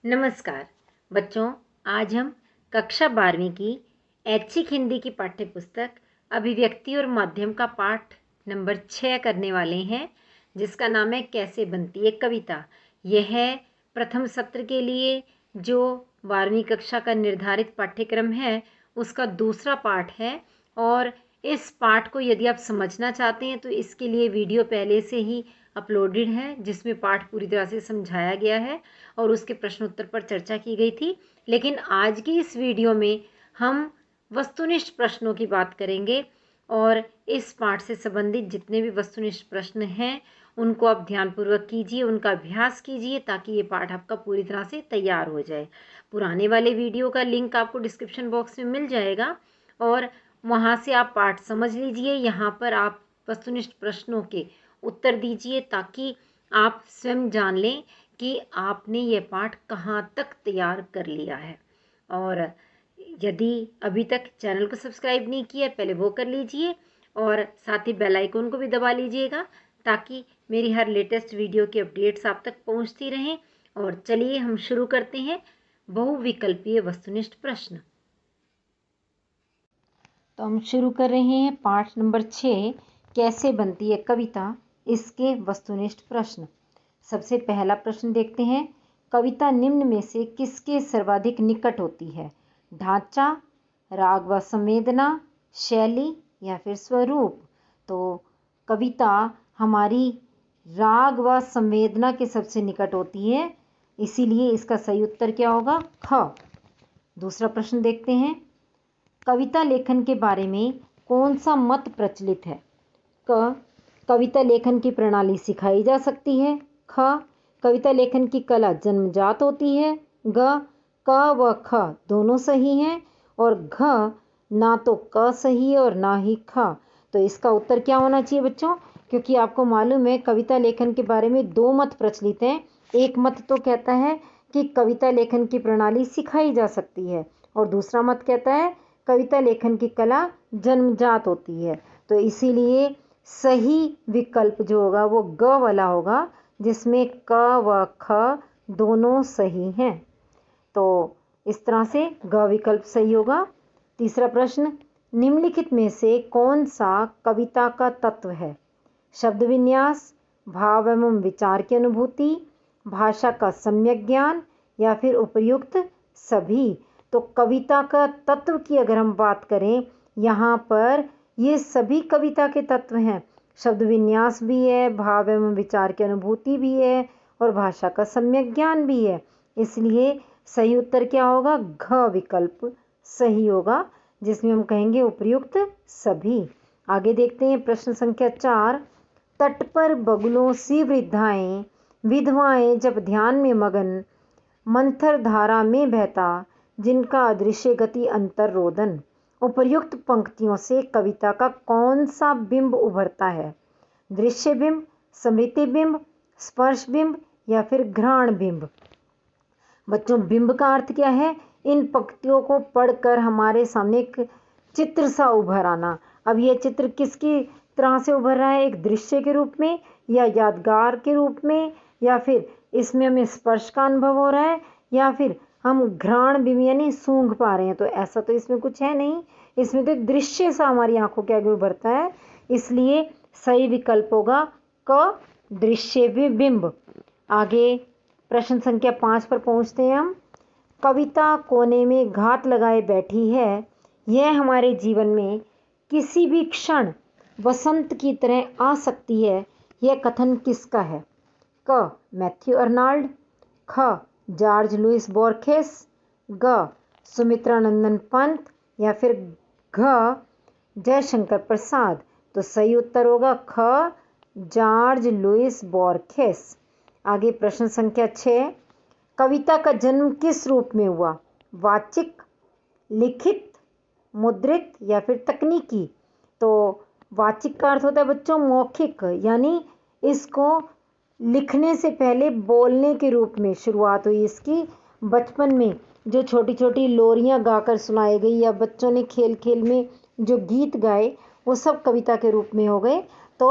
नमस्कार बच्चों, आज हम कक्षा 12वीं की ऐच्छिक हिंदी की पाठ्य पुस्तक अभिव्यक्ति और माध्यम का पाठ नंबर 6 करने वाले हैं, जिसका नाम है कैसे बनती है कविता। यह है प्रथम सत्र के लिए जो 12वीं कक्षा का निर्धारित पाठ्यक्रम है उसका दूसरा पाठ है। और इस पाठ को यदि आप समझना चाहते हैं तो इसके लिए वीडियो पहले से ही अपलोडेड है, जिसमें पाठ पूरी तरह से समझाया गया है और उसके प्रश्न उत्तर पर चर्चा की गई थी। लेकिन आज की इस वीडियो में हम वस्तुनिष्ठ प्रश्नों की बात करेंगे और इस पाठ से संबंधित जितने भी वस्तुनिष्ठ प्रश्न हैं उनको आप ध्यानपूर्वक कीजिए, उनका अभ्यास कीजिए ताकि ये पाठ आपका पूरी तरह से तैयार हो जाए। पुराने वाले वीडियो का लिंक आपको डिस्क्रिप्शन बॉक्स में मिल जाएगा और वहाँ से आप पाठ समझ लीजिए। यहाँ पर आप वस्तुनिष्ठ प्रश्नों के उत्तर दीजिए ताकि आप स्वयं जान लें कि आपने ये पाठ कहाँ तक तैयार कर लिया है। और यदि अभी तक चैनल को सब्सक्राइब नहीं किया पहले वो कर लीजिए और साथ ही बेल आइकन को भी दबा लीजिएगा ताकि मेरी हर लेटेस्ट वीडियो की अपडेट्स आप तक पहुंचती रहें। और चलिए हम शुरू करते हैं बहुविकल्पीय वस्तुनिष्ठ प्रश्न। तो हम शुरू कर रहे हैं पाठ नंबर 6 कैसे बनती है कविता, इसके वस्तुनिष्ठ प्रश्न। सबसे पहला प्रश्न देखते हैं, कविता निम्न में से किसके सर्वाधिक निकट होती है? ढांचा, राग व संवेदना, शैली या फिर स्वरूप? तो कविता हमारी राग व संवेदना के सबसे निकट होती है, इसीलिए इसका सही उत्तर क्या होगा? ख। दूसरा प्रश्न देखते हैं, कविता लेखन के बारे में कौन सा मत प्रचलित है? क, कविता लेखन की प्रणाली सिखाई जा सकती है। ख, कविता लेखन की कला जन्मजात होती है। ग, क व ख दोनों सही हैं और घ ना तो क सही है और ना ही ख। तो इसका उत्तर क्या होना चाहिए बच्चों? क्योंकि आपको मालूम है कविता लेखन के बारे में दो मत प्रचलित हैं। एक मत तो कहता है कि कविता लेखन की प्रणाली सिखाई जा सकती है और दूसरा मत कहता है कविता लेखन की कला जन्मजात होती है। तो इसीलिए सही विकल्प जो होगा वो ग वाला होगा, जिसमें क व ख दोनों सही हैं। तो इस तरह से ग विकल्प सही होगा। तीसरा प्रश्न, निम्नलिखित में से कौन सा कविता का तत्व है? शब्द विन्यास, भाव एवं विचार की अनुभूति, भाषा का सम्यक ज्ञान या फिर उपर्युक्त सभी? तो कविता का तत्व की अगर हम बात करें, यहाँ पर ये सभी कविता के तत्व हैं। शब्द विन्यास भी है, भाव एवं विचार की अनुभूति भी है और भाषा का सम्यक ज्ञान भी है। इसलिए सही उत्तर क्या होगा? घ विकल्प सही होगा, जिसमें हम कहेंगे उपर्युक्त सभी। आगे देखते हैं प्रश्न संख्या 4, तट पर बगुलों सी वृद्धाएं विधवाएं जब ध्यान में मगन, मंथर धारा में बहता जिनका अदृश्य गति अंतर रोदन। उपर्युक्त पंक्तियों से कविता का कौन सा बिंब उभरता है? दृश्य बिंब, स्मृति बिंब, स्पर्श बिंब या फिर घ्राण बिंब? बच्चों, बिंब का अर्थ क्या है? इन पंक्तियों को पढ़कर हमारे सामने एक चित्र सा उभर आना। अब यह चित्र किसकी तरह से उभर रहा है? एक दृश्य के रूप में या यादगार के रूप में, या फिर इसमें हमें स्पर्श का अनुभव हो रहा है, या फिर हम घ्राण बिंब यानी सूंघ पा रहे हैं? तो ऐसा तो इसमें कुछ है नहीं, इसमें तो एक दृश्य सा हमारी आंखों के आगे उभरता है। इसलिए सही विकल्प होगा क, दृश्य बिंब। आगे प्रश्न संख्या 5 पर पहुंचते हैं हम। कविता कोने में घात लगाए बैठी है, यह हमारे जीवन में किसी भी क्षण वसंत की तरह आ सकती है, यह कथन किसका है? क, मैथ्यू अर्नाल्ड, ख, जॉर्ज लुइस बोर्खेस, ग, सुमित्रा नंदन पंत या फिर घ, जयशंकर प्रसाद? तो सही उत्तर होगा ख, जॉर्ज लुइस बोर्खेस। आगे प्रश्न संख्या 6, कविता का जन्म किस रूप में हुआ? वाचिक, लिखित, मुद्रित या फिर तकनीकी? तो वाचिक का अर्थ होता है बच्चों मौखिक, यानी इसको लिखने से पहले बोलने के रूप में शुरुआत हुई इसकी। बचपन में जो छोटी छोटी लोरियां गाकर सुनाई गई या बच्चों ने खेल खेल में जो गीत गाए वो सब कविता के रूप में हो गए। तो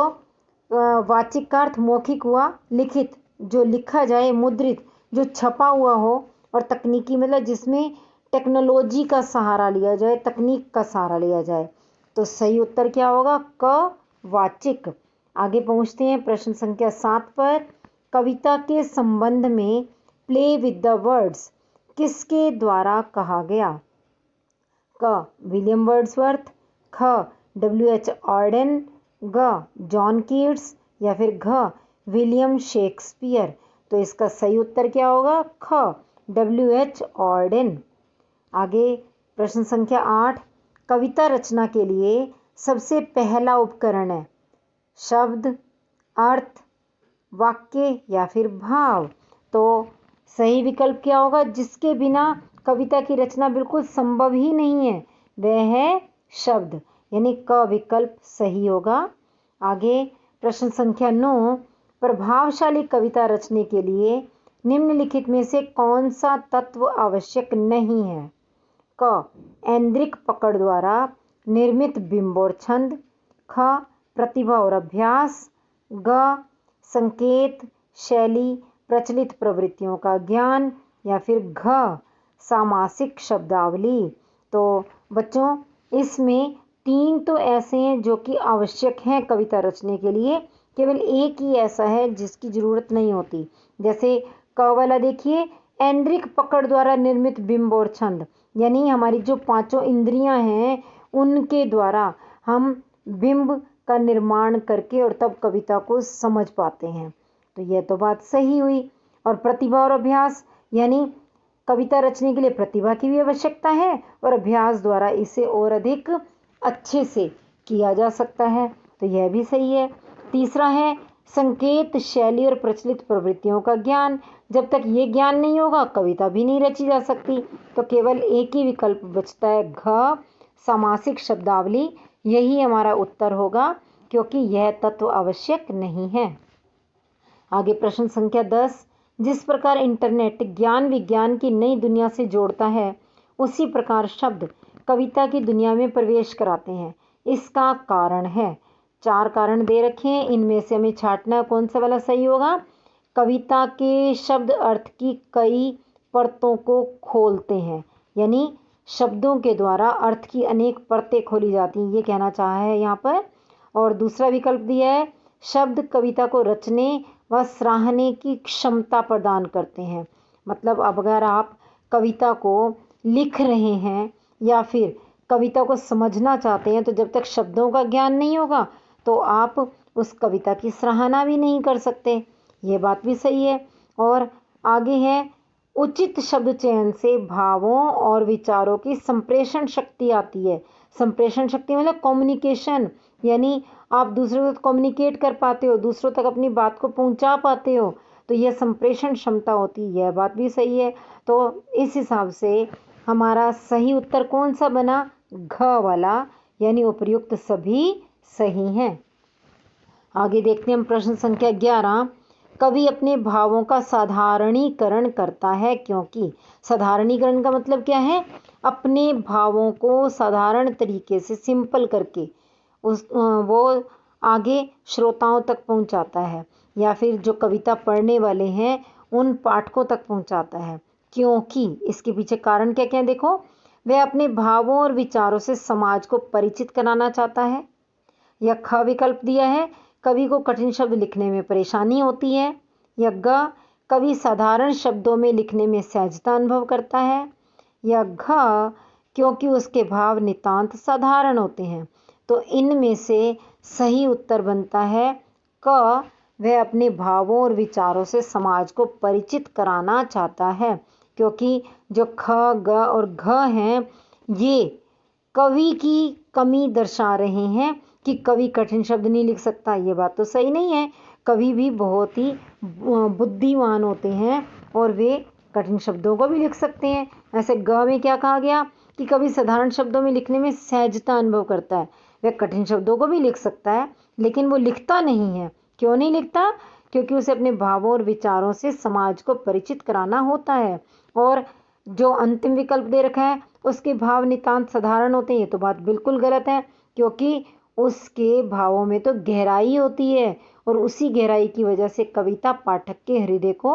वाचिक का अर्थ मौखिक हुआ, लिखित जो लिखा जाए, मुद्रित जो छपा हुआ हो और तकनीकी मतलब जिसमें टेक्नोलॉजी का सहारा लिया जाए, तकनीक का सहारा लिया जाए। तो सही उत्तर क्या होगा? क वाचिक। आगे पहुंचते हैं प्रश्न संख्या 7 पर। कविता के संबंध में प्ले विद द वर्ड्स किसके द्वारा कहा गया? क विलियम वर्ड्सवर्थ, ख W.H. ऑर्डेन, ग जॉन कीट्स या फिर घ विलियम शेक्सपियर। तो इसका सही उत्तर क्या होगा? ख W.H. ऑर्डेन। आगे प्रश्न संख्या 8। कविता रचना के लिए सबसे पहला उपकरण है शब्द, अर्थ, वाक्य या फिर भाव। तो सही विकल्प क्या होगा? जिसके बिना कविता की रचना बिल्कुल संभव ही नहीं है, वह है शब्द, यानी क विकल्प सही होगा। आगे प्रश्न संख्या 9। प्रभावशाली कविता रचने के लिए निम्नलिखित में से कौन सा तत्व आवश्यक नहीं है? क ऐन्द्रिक पकड़ द्वारा निर्मित बिंब और छंद, ख प्रतिभा और अभ्यास, ग संकेत, शैली, प्रचलित प्रवृत्तियों का ज्ञान या फिर घ सामासिक शब्दावली। तो बच्चों इसमें 3 तो ऐसे हैं जो कि आवश्यक हैं कविता रचने के लिए, केवल एक ही ऐसा है जिसकी ज़रूरत नहीं होती। जैसे क वाला देखिए, ऐन्द्रिक पकड़ द्वारा निर्मित बिंब और छंद, यानी हमारी जो 5 इंद्रियां हैं उनके द्वारा हम बिंब का निर्माण करके और तब कविता को समझ पाते हैं। तो यह तो बात सही हुई। और प्रतिभा और अभ्यास, यानी कविता रचने के लिए प्रतिभा की भी आवश्यकता है और अभ्यास द्वारा इसे और अधिक अच्छे से किया जा सकता है। तो यह भी सही है। तीसरा है संकेत, शैली और प्रचलित प्रवृत्तियों का ज्ञान। जब तक ये ज्ञान नहीं होगा कविता भी नहीं रची जा सकती। तो केवल एक ही विकल्प बचता है घ सामासिक शब्दावली। यही हमारा उत्तर होगा क्योंकि यह तत्व आवश्यक नहीं है। आगे प्रश्न संख्या 10। जिस प्रकार इंटरनेट ज्ञान विज्ञान की नई दुनिया से जोड़ता है, उसी प्रकार शब्द कविता की दुनिया में प्रवेश कराते हैं। इसका कारण है, 4 कारण दे रखे हैं, इनमें से हमें छांटना है कौन सा वाला सही होगा। कविता के शब्द अर्थ की कई परतों को खोलते हैं, यानी शब्दों के द्वारा अर्थ की अनेक परतें खोली जाती हैं, ये कहना चाहा है यहाँ पर। और दूसरा विकल्प दिया है शब्द कविता को रचने व सराहने की क्षमता प्रदान करते हैं। मतलब अब अगर आप कविता को लिख रहे हैं या फिर कविता को समझना चाहते हैं, तो जब तक शब्दों का ज्ञान नहीं होगा तो आप उस कविता की सराहना भी नहीं कर सकते। ये बात भी सही है। और आगे है उचित शब्द चयन से भावों और विचारों की संप्रेषण शक्ति आती है। संप्रेषण शक्ति मतलब कम्युनिकेशन, यानी आप दूसरों से कम्युनिकेट कर पाते हो, दूसरों तक अपनी बात को पहुंचा पाते हो, तो यह संप्रेषण क्षमता होती है। यह बात भी सही है। तो इस हिसाब से हमारा सही उत्तर कौन सा बना? घ वाला, यानी उपर्युक्त सभी सही हैं। आगे देखते हैं हम प्रश्न संख्या 11। कवि अपने भावों का साधारणीकरण करता है क्योंकि। साधारणीकरण का मतलब क्या है? अपने भावों को साधारण तरीके से सिंपल करके वो आगे श्रोताओं तक पहुंचाता है या फिर जो कविता पढ़ने वाले हैं उन पाठकों तक पहुंचाता है। क्योंकि इसके पीछे कारण क्या क्या देखो। वह अपने भावों और विचारों से समाज को परिचित कराना चाहता है। या ख विकल्प दिया है कवि को कठिन शब्द लिखने में परेशानी होती है। या ग कवि साधारण शब्दों में लिखने में सहजता अनुभव करता है। या घ क्योंकि उसके भाव नितांत साधारण होते हैं। तो इनमें से सही उत्तर बनता है क वह अपने भावों और विचारों से समाज को परिचित कराना चाहता है। क्योंकि जो ख ग और घ हैं ये कवि की कमी दर्शा रहे हैं कि कवि कठिन शब्द नहीं लिख सकता। ये बात तो सही नहीं है। कवि भी बहुत ही बुद्धिमान होते हैं और वे कठिन शब्दों को भी लिख सकते हैं। ऐसे ग में क्या कहा गया कि कवि साधारण शब्दों में लिखने में सहजता अनुभव करता है। वह कठिन शब्दों को भी लिख सकता है लेकिन वो लिखता नहीं है। क्यों नहीं लिखता? क्योंकि उसे अपने भावों और विचारों से समाज को परिचित कराना होता है। और जो अंतिम विकल्प दे रखा है उसके भाव नितांत साधारण होते हैं, ये तो बात बिल्कुल गलत है। क्योंकि उसके भावों में तो गहराई होती है और उसी गहराई की वजह से कविता पाठक के हृदय को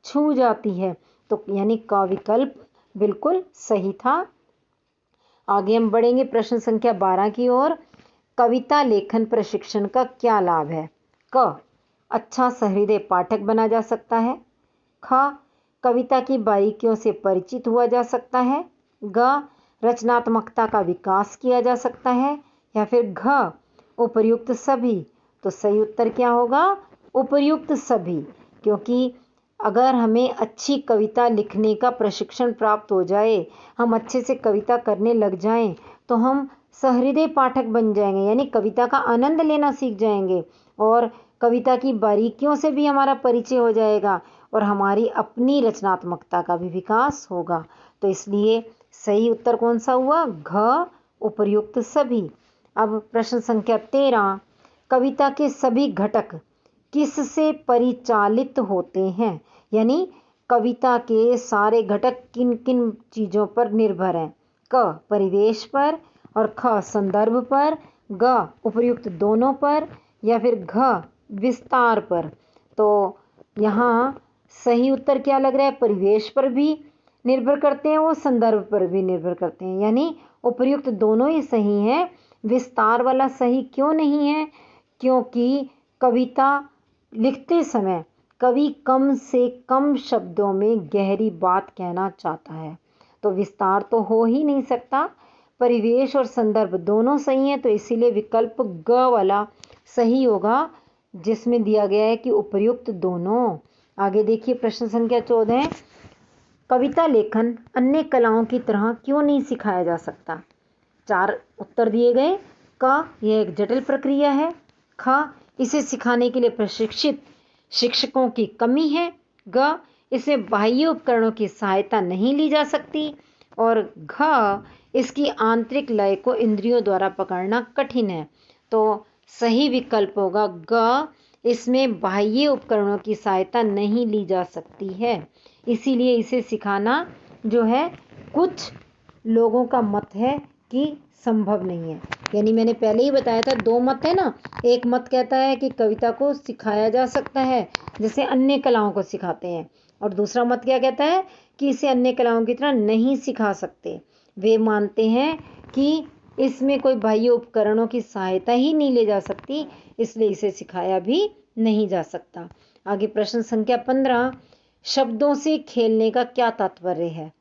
छू जाती है। तो यानी क विकल्प बिल्कुल सही था। आगे हम बढ़ेंगे प्रश्न संख्या 12 की ओर। कविता लेखन प्रशिक्षण का क्या लाभ है? क, अच्छा सहृदय पाठक बना जा सकता है। ख, कविता की बारीकियों से परिचित हुआ जा सकता है। ग, रचनात्मकता का विकास किया जा सकता है। या फिर घ, उपर्युक्त सभी। तो सही उत्तर क्या होगा? उपर्युक्त सभी। क्योंकि अगर हमें अच्छी कविता लिखने का प्रशिक्षण प्राप्त हो जाए, हम अच्छे से कविता करने लग जाएं, तो हम सहृदय पाठक बन जाएंगे, यानी कविता का आनंद लेना सीख जाएंगे और कविता की बारीकियों से भी हमारा परिचय हो जाएगा और हमारी अपनी रचनात्मकता का भी विकास होगा। तो इसलिए सही उत्तर कौन सा हुआ? घ, उपर्युक्त सभी। अब प्रश्न संख्या 13, कविता के सभी घटक किससे परिचालित होते हैं? यानी कविता के सारे घटक किन किन चीज़ों पर निर्भर हैं? क, परिवेश पर, और ख, संदर्भ पर, ग, उपर्युक्त दोनों पर, या फिर घ, विस्तार पर। तो यहाँ सही उत्तर क्या लग रहा है? परिवेश पर भी निर्भर करते हैं, वो संदर्भ पर भी निर्भर करते हैं, यानी उपर्युक्त दोनों ही सही हैं। विस्तार वाला सही क्यों नहीं है? क्योंकि कविता लिखते समय कवि कम से कम शब्दों में गहरी बात कहना चाहता है, तो विस्तार तो हो ही नहीं सकता। परिवेश और संदर्भ दोनों सही हैं, तो इसीलिए विकल्प ग वाला सही होगा, जिसमें दिया गया है कि उपर्युक्त दोनों। आगे देखिए प्रश्न संख्या 14, कविता लेखन अन्य कलाओं की तरह क्यों नहीं सिखाया जा सकता? 4 उत्तर दिए गए। क, यह एक जटिल प्रक्रिया है। ख, इसे सिखाने के लिए प्रशिक्षित शिक्षकों की कमी है। ग, इसमें बाह्य उपकरणों की सहायता नहीं ली जा सकती। और घ, इसकी आंतरिक लय को इंद्रियों द्वारा पकड़ना कठिन है। तो सही विकल्प होगा ग, इसमें बाह्य उपकरणों की सहायता नहीं ली जा सकती है, इसीलिए इसे सिखाना जो है कुछ लोगों का मत है कि संभव नहीं है। यानी मैंने पहले ही बताया था, 2 मत है ना। एक मत कहता है कि कविता को सिखाया जा सकता है जैसे अन्य कलाओं को सिखाते हैं, और दूसरा मत क्या कहता है कि इसे अन्य कलाओं की तरह नहीं सिखा सकते। वे मानते हैं कि इसमें कोई बाह्य उपकरणों की सहायता ही नहीं ली जा सकती, इसलिए इसे सिखाया भी नहीं जा सकता। आगे प्रश्न संख्या 15, शब्दों से खेलने का क्या तात्पर्य है?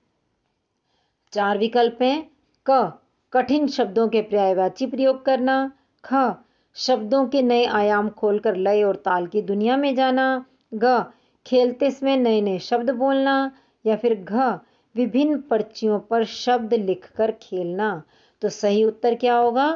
4 विकल्प हैं। क, कठिन शब्दों के पर्यायवाची प्रयोग करना। ख, शब्दों के नए आयाम खोलकर लय और ताल की दुनिया में जाना। ग, खेलते समय नए नए शब्द बोलना। या फिर घ, विभिन्न पर्चियों पर शब्द लिखकर खेलना। तो सही उत्तर क्या होगा?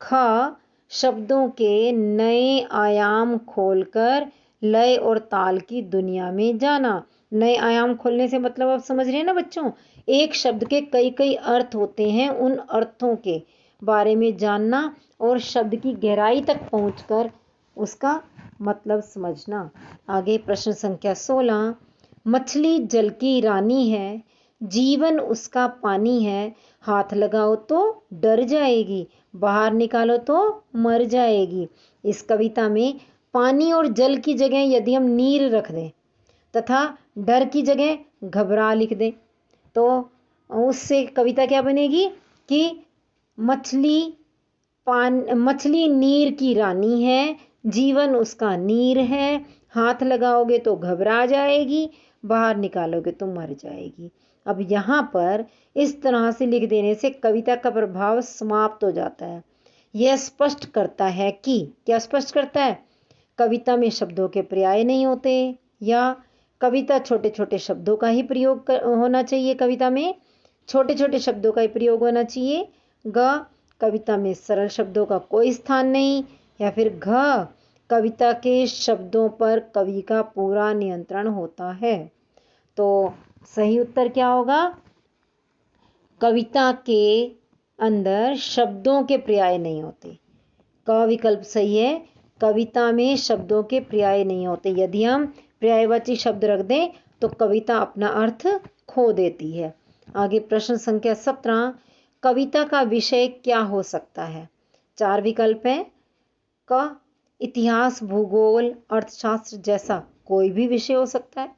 ख, शब्दों के नए आयाम खोलकर लय और ताल की दुनिया में जाना। नए आयाम खोलने से मतलब आप समझ रहे हैं ना बच्चों, एक शब्द के कई कई अर्थ होते हैं, उन अर्थों के बारे में जानना और शब्द की गहराई तक पहुंचकर उसका मतलब समझना। आगे प्रश्न संख्या 16, मछली जल की रानी है, जीवन उसका पानी है, हाथ लगाओ तो डर जाएगी, बाहर निकालो तो मर जाएगी। इस कविता में पानी और जल की जगह यदि हम नीर रख दें तथा डर की जगह घबरा लिख दें, तो उससे कविता क्या बनेगी कि मछली नीर की रानी है, जीवन उसका नीर है, हाथ लगाओगे तो घबरा जाएगी, बाहर निकालोगे तो मर जाएगी। अब यहाँ पर इस तरह से लिख देने से कविता का प्रभाव समाप्त हो जाता है। यह स्पष्ट करता है कि, क्या स्पष्ट करता है? कविता में शब्दों के पर्याय नहीं होते, या कविता छोटे छोटे शब्दों का ही प्रयोग होना चाहिए, कविता में छोटे छोटे शब्दों का ही प्रयोग होना चाहिए। ग, कविता में सरल शब्दों का कोई स्थान नहीं। या फिर घ, कविता के शब्दों पर कवि का पूरा नियंत्रण होता है। तो सही उत्तर क्या होगा? कविता के अंदर शब्दों के पर्याय नहीं होते। क विकल्प सही है, कविता में शब्दों के पर्याय नहीं होते। यदि हम पर्यायवाची शब्द रख दें तो कविता अपना अर्थ खो देती है। आगे प्रश्न संख्या 17, कविता का विषय क्या हो सकता है? 4 विकल्प हैं। क, इतिहास, भूगोल, अर्थशास्त्र जैसा कोई भी विषय हो सकता है।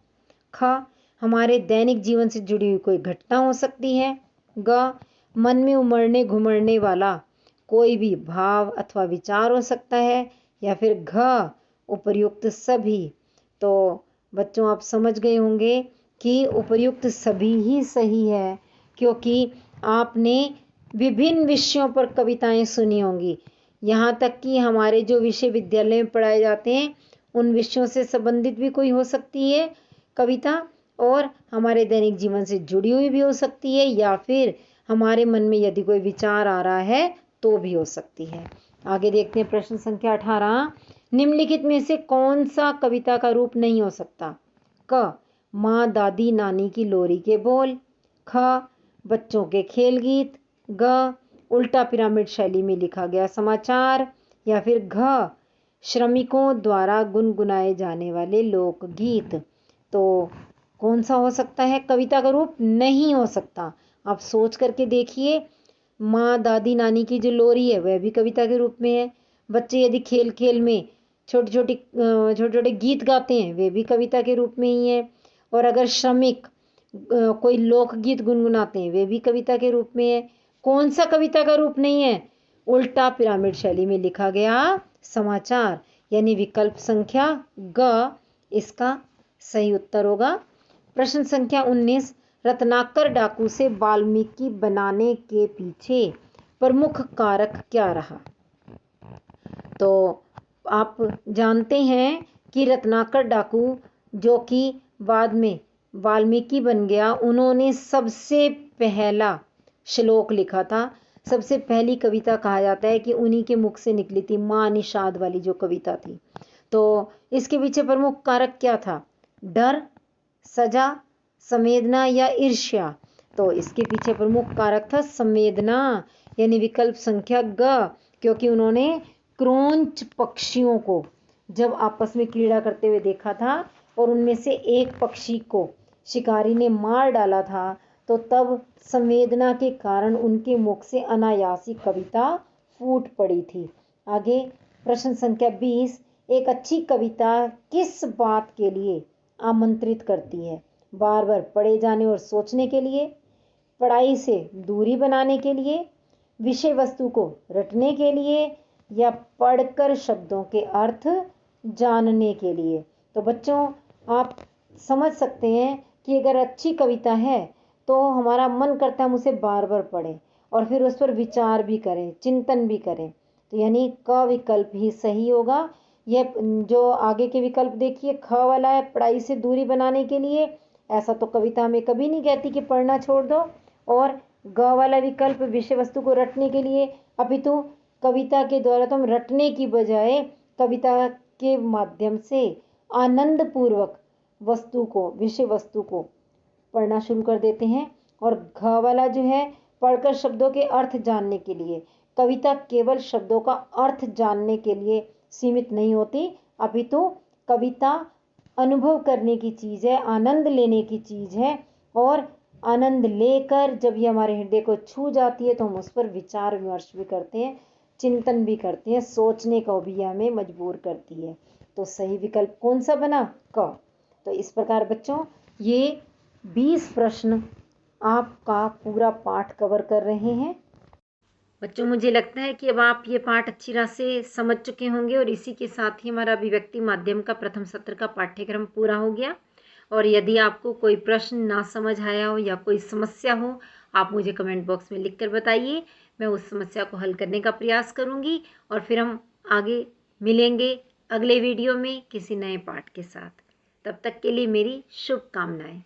ख, हमारे दैनिक जीवन से जुड़ी हुई कोई घटना हो सकती है। ग, मन में उमड़ने घुमड़ने वाला कोई भी भाव अथवा विचार हो सकता है। या फिर घ, उपर्युक्त सभी। तो बच्चों आप समझ गए होंगे कि उपर्युक्त सभी ही सही है, क्योंकि आपने विभिन्न विषयों पर कविताएं सुनी होंगी। यहाँ तक कि हमारे जो विषय विद्यालय में पढ़ाए जाते हैं उन विषयों से संबंधित भी कोई हो सकती है कविता, और हमारे दैनिक जीवन से जुड़ी हुई भी हो सकती है, या फिर हमारे मन में यदि कोई विचार आ रहा है तो भी हो सकती है। आगे देखते हैं प्रश्न संख्या 18। निम्नलिखित में से कौन सा कविता का रूप नहीं हो सकता? क, माँ दादी नानी की लोरी के बोल। ख, बच्चों के खेल गीत। ग, उल्टा पिरामिड शैली में लिखा गया समाचार। या फिर घ, श्रमिकों द्वारा गुनगुनाए जाने वाले लोकगीत। तो कौन सा हो सकता है कविता का रूप? नहीं हो सकता। आप सोच करके देखिए। माँ दादी नानी की जो लोरी है वह भी कविता के रूप में है। बच्चे यदि खेल खेल में छोटे छोटे गीत गाते हैं वे भी कविता के रूप में ही है। और अगर श्रमिक कोई लोकगीत गुनगुनाते हैं वे भी कविता के रूप में है। कौन सा कविता का रूप नहीं है? उल्टा पिरामिड शैली में लिखा गया समाचार, यानी विकल्प संख्या ग इसका सही उत्तर होगा। प्रश्न संख्या 19। रत्नाकर डाकू से वाल्मीकि बनाने के पीछे प्रमुख कारक क्या रहा? तो आप जानते हैं कि रत्नाकर डाकू जो कि बाद में वाल्मीकि बन गया, उन्होंने सबसे पहला श्लोक लिखा था। सबसे पहली कविता कहा जाता है कि उन्हीं के मुख से निकली थी, माँ निषाद वाली जो कविता थी। तो इसके पीछे प्रमुख कारक क्या था? डर, सजा, संवेदना या ईर्ष्या? तो इसके पीछे प्रमुख कारक था संवेदना, यानी विकल्प संख्या ग, क्योंकि उन्होंने क्रोंच पक्षियों को जब आपस में क्रीड़ा करते हुए देखा था और उनमें से एक पक्षी को शिकारी ने मार डाला था, तो तब संवेदना के कारण उनके मुख से अनायासी कविता फूट पड़ी थी। आगे प्रश्न संख्या 20। एक अच्छी कविता किस बात के लिए आमंत्रित करती है? बार बार पढ़े जाने और सोचने के लिए, पढ़ाई से दूरी बनाने के लिए, विषय वस्तु को रटने के लिए, या पढ़कर शब्दों के अर्थ जानने के लिए? तो बच्चों आप समझ सकते हैं कि अगर अच्छी कविता है तो हमारा मन करता है हम उसे बार बार पढ़ें और फिर उस पर विचार भी करें, चिंतन भी करें। तो यानी क विकल्प ही सही होगा। यह जो आगे के विकल्प देखिए, ख वाला है पढ़ाई से दूरी बनाने के लिए। ऐसा तो कविता हमें कभी नहीं कहती कि पढ़ना छोड़ दो। और ग वाला विकल्प विषय वस्तु को रटने के लिए, अपितु कविता के द्वारा तो हम रटने की बजाय कविता के माध्यम से आनंद पूर्वक वस्तु को, विषय वस्तु को पढ़ना शुरू कर देते हैं। और घ वाला जो है पढ़कर शब्दों के अर्थ जानने के लिए। कविता केवल शब्दों का अर्थ जानने के लिए सीमित नहीं होती, अपितु कविता अनुभव करने की चीज़ है, आनंद लेने की चीज़ है। और आनंद लेकर जब ये हमारे हृदय को छू जाती है तो हम उस पर विचार विमर्श भी करते हैं, चिंतन भी करते हैं, सोचने को भी हमें मजबूर करती है। तो सही विकल्प कौन सा बना? क। तो इस प्रकार बच्चों ये 20 प्रश्न आपका पूरा पाठ कवर कर रहे हैं। बच्चों मुझे लगता है कि अब आप ये पाठ अच्छी तरह से समझ चुके होंगे और इसी के साथ ही हमारा अभिव्यक्ति माध्यम का प्रथम सत्र का पाठ्यक्रम पूरा हो गया। और यदि आपको कोई प्रश्न ना समझ आया हो या कोई समस्या हो, आप मुझे कमेंट बॉक्स में लिखकर बताइए। मैं उस समस्या को हल करने का प्रयास करूँगी और फिर हम आगे मिलेंगे अगले वीडियो में किसी नए पाठ के साथ। तब तक के लिए मेरी शुभकामनाएं।